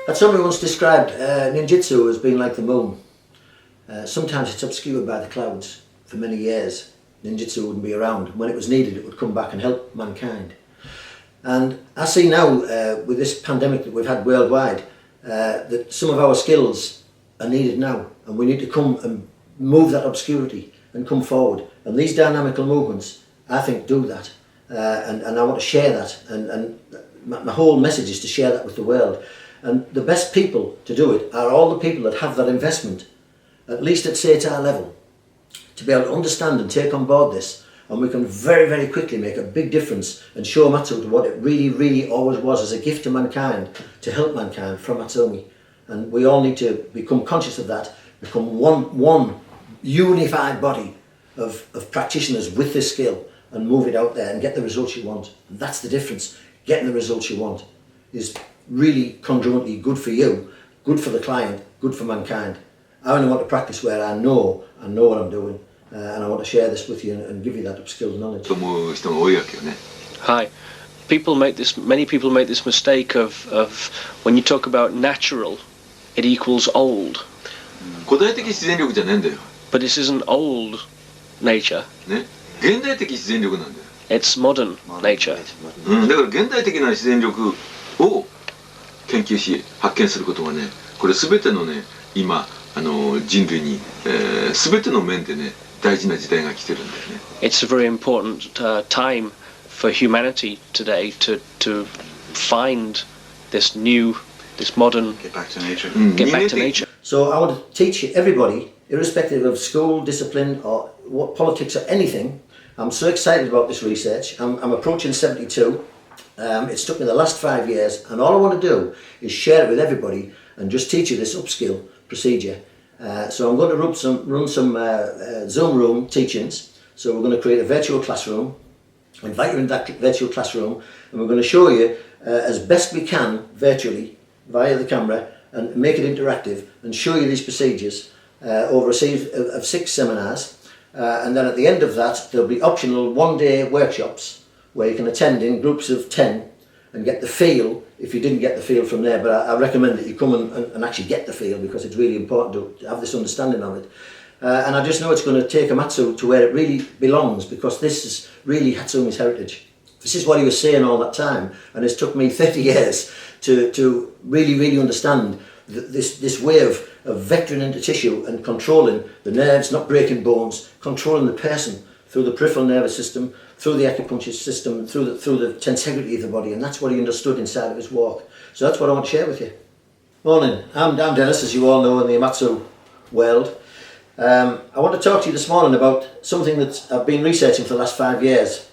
Hatsumi once described ninjutsu as being like the moon. Sometimes it's obscured by the clouds. For many years, ninjutsu wouldn't be around. When it was needed, it would come back and help mankind. And I see now, with this pandemic that we've had worldwide, that some of our skills are needed now, and we need to come and move that obscurity and come forward. And these dynamical movements, I think, do that. And I want to share that. And my whole message is to share that with the world. And the best people to do it are all the people that have that investment, at least at Seitai level, to be able to understand and take on board this. And we can very, very quickly make a big difference and show Amatsu to what it really, really always was, as a gift to mankind, to help mankind from Hatsumi. And we all need to become conscious of that, become one unified body of practitioners with this skill, and move it out there and get the results you want. And that's the difference. Getting the results you want is really congruently good for you, good for the client, good for mankind. I only want to practice where I know what I'm doing, and I want to share this with you and give you that upskilled knowledge. Hi. Many people make this mistake of when you talk about natural, it equals old. But this isn't old nature. It's modern nature. だから現代的な自然力を研究し発見することはね、これ全てのね、今人類に全ての面でね、大事な時代が来てるんだよね。It's a very important time for humanity today to find this modern. Get back to nature. Get back to nature. So I want to teach everybody, irrespective of school, discipline, or what politics or anything. I'm so excited about this research. I'm approaching 72. It's took me the last 5 years, and all I want to do is share it with everybody and just teach you this upskill procedure. So I'm going to run some Zoom room teachings. So we're going to create a virtual classroom, invite you in that virtual classroom, and we're going to show you as best we can virtually via the camera and make it interactive and show you these procedures over a series of 6 seminars. And then at the end of that, there'll be optional one-day workshops where you can attend in groups of 10 and get the feel, if you didn't get the feel from there. But I recommend that you come and actually get the feel, because it's really important to have this understanding of it. And I just know it's going to take Amatsu to where it really belongs, because this is really Hatsumi's heritage. This is what he was saying all that time, and it's took me 30 years to really, really understand this way of vectoring into tissue and controlling the nerves, not breaking bones, controlling the person through the peripheral nervous system, through the acupuncture system, through the tensegrity of the body. And that's what he understood inside of his walk. So that's what I want to share with you. Morning, I'm Dennis, as you all know, in the AMATSU world. I want to talk to you this morning about something that I've been researching for the last 5 years.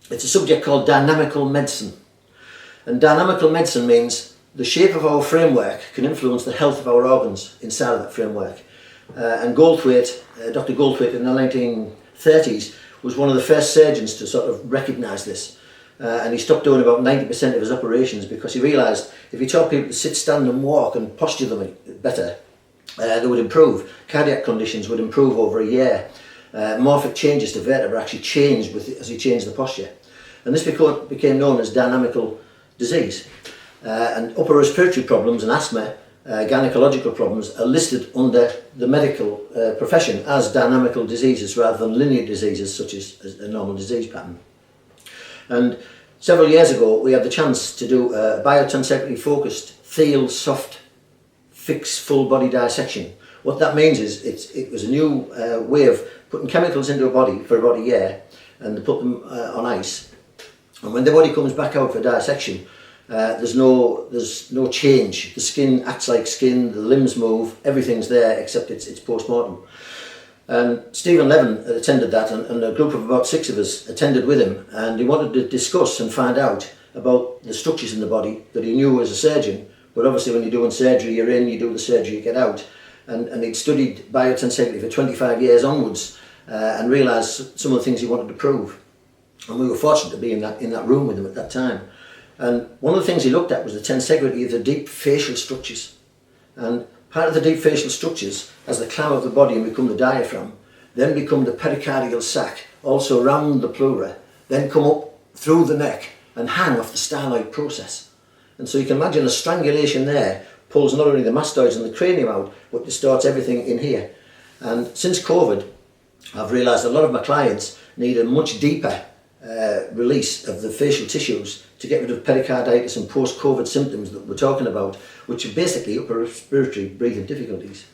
It's a subject called Dynamical Medicine. And Dynamical Medicine means the shape of our framework can influence the health of our organs inside of that framework. And Goldthwait, Dr. Goldthwait in the 1930s was one of the first surgeons to sort of recognise this. And he stopped doing about 90% of his operations because he realised if he taught people to sit, stand and walk and posture them better, they would improve. Cardiac conditions would improve over a year. Morphic changes to vertebra actually changed as he changed the posture. And this became known as Dynamical Disease. And upper respiratory problems and asthma, gynecological problems are listed under the medical profession as dynamical diseases rather than linear diseases such as a normal disease pattern. And several years ago we had the chance to do a biotensegrity focused field soft fixed full body dissection. What that means is it was a new way of putting chemicals into a body for about a year, and they put them on ice, and when the body comes back out for dissection, there's no change. The skin acts like skin, the limbs move, everything's there except it's post-mortem. And Stephen Levin attended that, and a group of about 6 of us attended with him, and he wanted to discuss and find out about the structures in the body that he knew as a surgeon. But obviously when you're doing surgery, you're in, you do the surgery, you get out. And he'd studied biotensegrity for 25 years onwards and realised some of the things he wanted to prove. And we were fortunate to be in that room with him at that time. And one of the things he looked at was the tensegrity of the deep facial structures. And part of the deep facial structures, as they climb up the body and become the diaphragm, then become the pericardial sac, also around the pleura, then come up through the neck and hang off the styloid process. And so you can imagine a strangulation there pulls not only the mastoids and the cranium out, but distorts everything in here. And since COVID, I've realised a lot of my clients need a much deeper release of the facial tissues to get rid of pericarditis and post-COVID symptoms that we're talking about, which are basically upper respiratory breathing difficulties.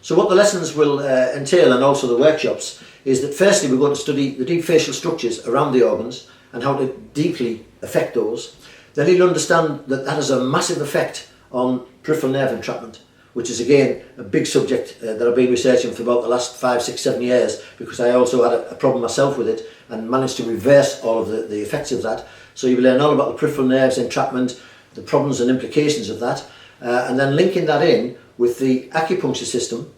So what the lessons will entail, and also the workshops, is that firstly we're going to study the deep facial structures around the organs and how to deeply affect those. Then you'll understand that that has a massive effect on peripheral nerve entrapment, which is again a big subject that I've been researching for about the last 5, 6, 7 years, because I also had a problem myself with it and managed to reverse all of the effects of that. So you'll learn all about the peripheral nerves entrapment, the problems and implications of that, and then linking that in with the acupuncture system.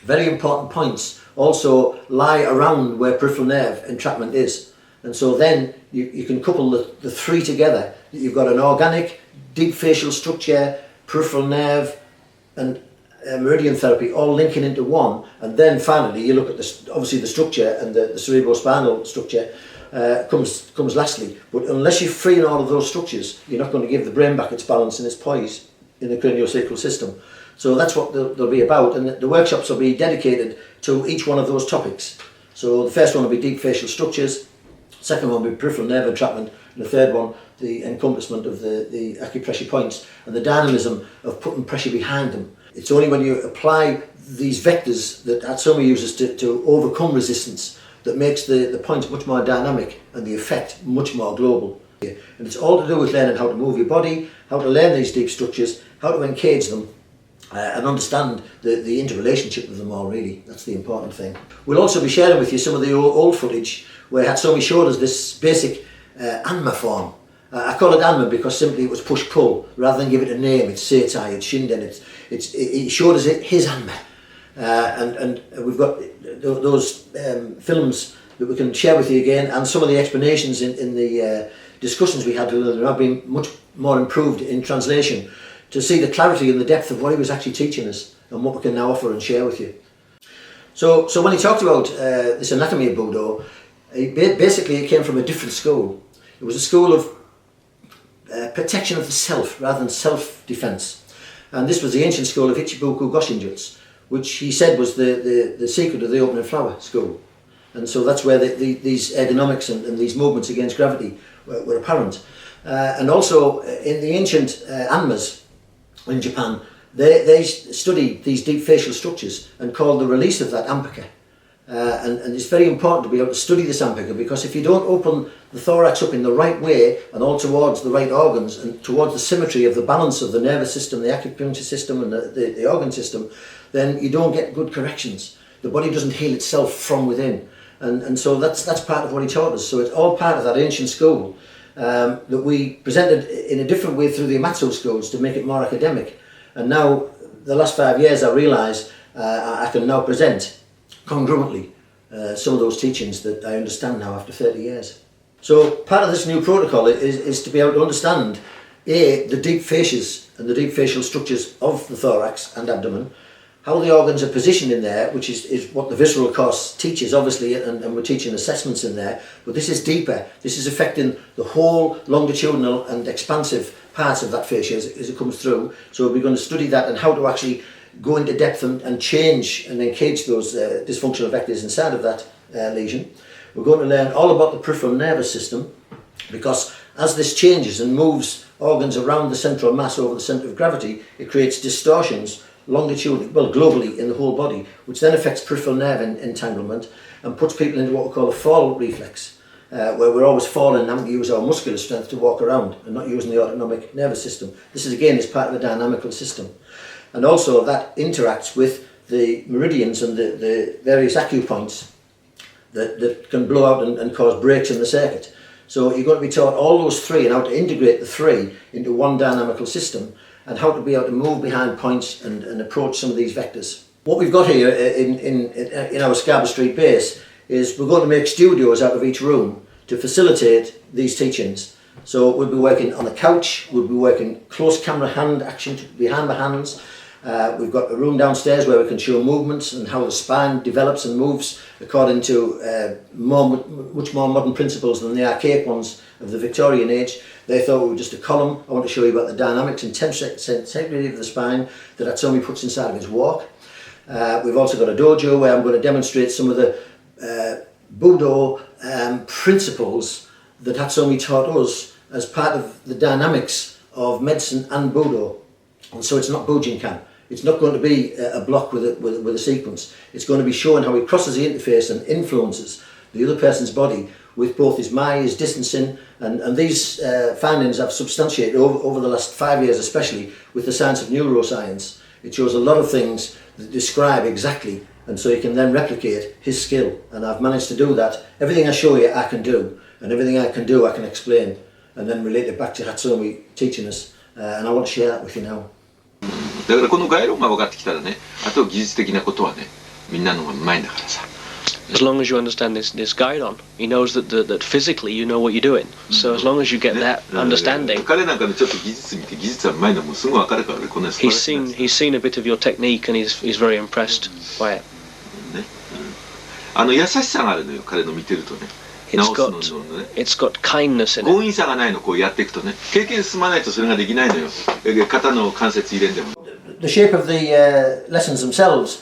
Very important points also lie around where peripheral nerve entrapment is. And so then you can couple the three together. You've got an organic, deep facial structure, peripheral nerve and meridian therapy all linking into one. And then finally you look at obviously the structure, and the cerebrospinal structure comes lastly. But unless you free in all of those structures, you're not going to give the brain back its balance and its poise in the craniosacral system. So that's what they'll be about, and the workshops will be dedicated to each one of those topics. So the first one will be deep facial structures, second one will be peripheral nerve entrapment, and the third one the encompassment of the acupressure points and the dynamism of putting pressure behind them. It's only when you apply these vectors that Hatsumi uses to overcome resistance that makes the points much more dynamic and the effect much more global. And it's all to do with learning how to move your body, how to learn these deep structures, how to engage them, and understand the interrelationship of them all, really. That's the important thing. We'll also be sharing with you some of the old footage where Hatsumi showed us this basic Anma form. I call it Anma because simply it was push-pull. Rather than give it a name, it's Seitai, it's Shinden, it showed us his Anma. And we've got those films that we can share with you again, and some of the explanations in the discussions we had with them have been much more improved in translation, to see the clarity and the depth of what he was actually teaching us and what we can now offer and share with you. So when he talked about this anatomy of Budo, basically it came from a different school. It was a school of protection of the self rather than self-defense. And this was the ancient school of Ichibuku Goshinjutsu, which he said was the secret of the opening flower school. And so that's where these ergonomics and these movements against gravity were apparent. And also in the ancient Anmas in Japan, they studied these deep facial structures and called the release of that ampaka. And it's very important to be able to study this ampaka, because if you don't open the thorax up in the right way and all towards the right organs and towards the symmetry of the balance of the nervous system, the acupuncture system and the organ system, then you don't get good corrections. The body doesn't heal itself from within. And so that's part of what he taught us. So it's all part of that ancient school that we presented in a different way through the AMATSU schools to make it more academic. And now, the last 5 years, I realise I can now present congruently some of those teachings that I understand now after 30 years. So part of this new protocol is to be able to understand the deep fascias and the deep facial structures of the thorax and abdomen, how the organs are positioned in there, which is what the visceral course teaches, obviously, and we're teaching assessments in there, but this is deeper. This is affecting the whole longitudinal and expansive parts of that fascia as it comes through. So we're going to study that and how to actually go into depth and change and engage those dysfunctional vectors inside of that lesion. We're going to learn all about the peripheral nervous system, because as this changes and moves organs around the central mass over the centre of gravity, it creates distortions longitudinally, well, globally in the whole body, which then affects peripheral nerve entanglement and puts people into what we call a fall reflex, where we're always falling and having to use our muscular strength to walk around and not using the autonomic nervous system. This is again is part of the dynamical system. And also that interacts with the meridians and the various acupoints that can blow out and cause breaks in the circuit. So you're going to be taught all those three and how to integrate the three into one dynamical system, and how to be able to move behind points and approach some of these vectors. What we've got here in our Scarborough Street base is we're going to make studios out of each room to facilitate these teachings. So we'll be working on a couch, we'll be working close camera hand action behind the hands, We've got a room downstairs where we can show movements and how the spine develops and moves according to much more modern principles than the archaic ones of the Victorian age. They thought we were just a column. I want to show you about the dynamics and integrity of the spine that Hatsumi puts inside of his walk. We've also got a dojo where I'm going to demonstrate some of the Budo principles that Hatsumi taught us as part of the dynamics of medicine and Budo. And so it's not Bujinkan. It's not going to be a block with a sequence. It's going to be showing how he crosses the interface and influences the other person's body with both his Mai, his distancing, and these findings I've substantiated over the last 5 years, especially with the science of neuroscience. It shows a lot of things that describe exactly, and so you can then replicate his skill. And I've managed to do that. Everything I show you, I can do, and everything I can do, I can explain, and then relate it back to Hatsumi teaching us. And I want to share that with you now. だからこの概論が分かってきたらね、あと技術的なことはね、みんなの方がうまいんだからさ。As long as you understand this guidon, he knows that physically you know what you're doing. So as long as you get that understanding, 彼なんかねちょっと技術見て技術はうまいのもすぐ分かるからね、こんな素晴らしい。he's seen a bit of your technique and he's very impressed by it. ね、優しさがあるのよ、彼の見てるとね。It's got kindness in it. 強引さがないの、こうやっていくとね。経験進まないとそれができないのよ。肩の関節入れんでも。The shape of the lessons themselves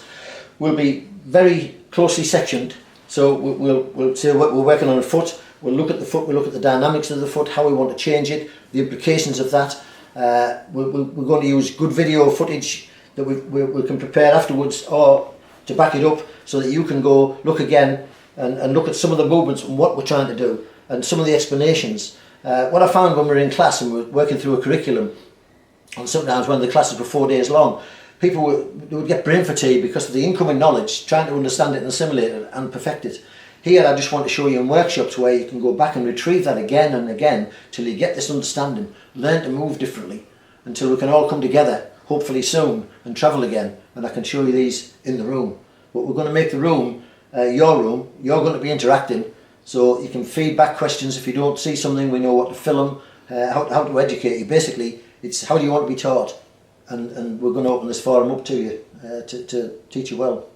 will be very closely sectioned. So we'll say we're working on a foot. We'll look at the foot. We'll look at the dynamics of the foot, how we want to change it, the implications of that. We're going to use good video footage that we can prepare afterwards, or to back it up, so that you can go look again and look at some of the movements and what we're trying to do, and some of the explanations. What I found when we were in class and we were working through a curriculum, and sometimes when the classes were 4 days long, people would get brain fatigue because of the incoming knowledge, trying to understand it and assimilate it and perfect it. Here I just want to show you in workshops where you can go back and retrieve that again and again till you get this understanding, learn to move differently, until we can all come together, hopefully soon, and travel again. And I can show you these in the room. But we're going to make the room your room. You're going to be interacting, so you can feed back questions. If you don't see something, we know what to film, how to educate you. Basically, it's how do you want to be taught, and we're going to open this forum up to you to teach you well.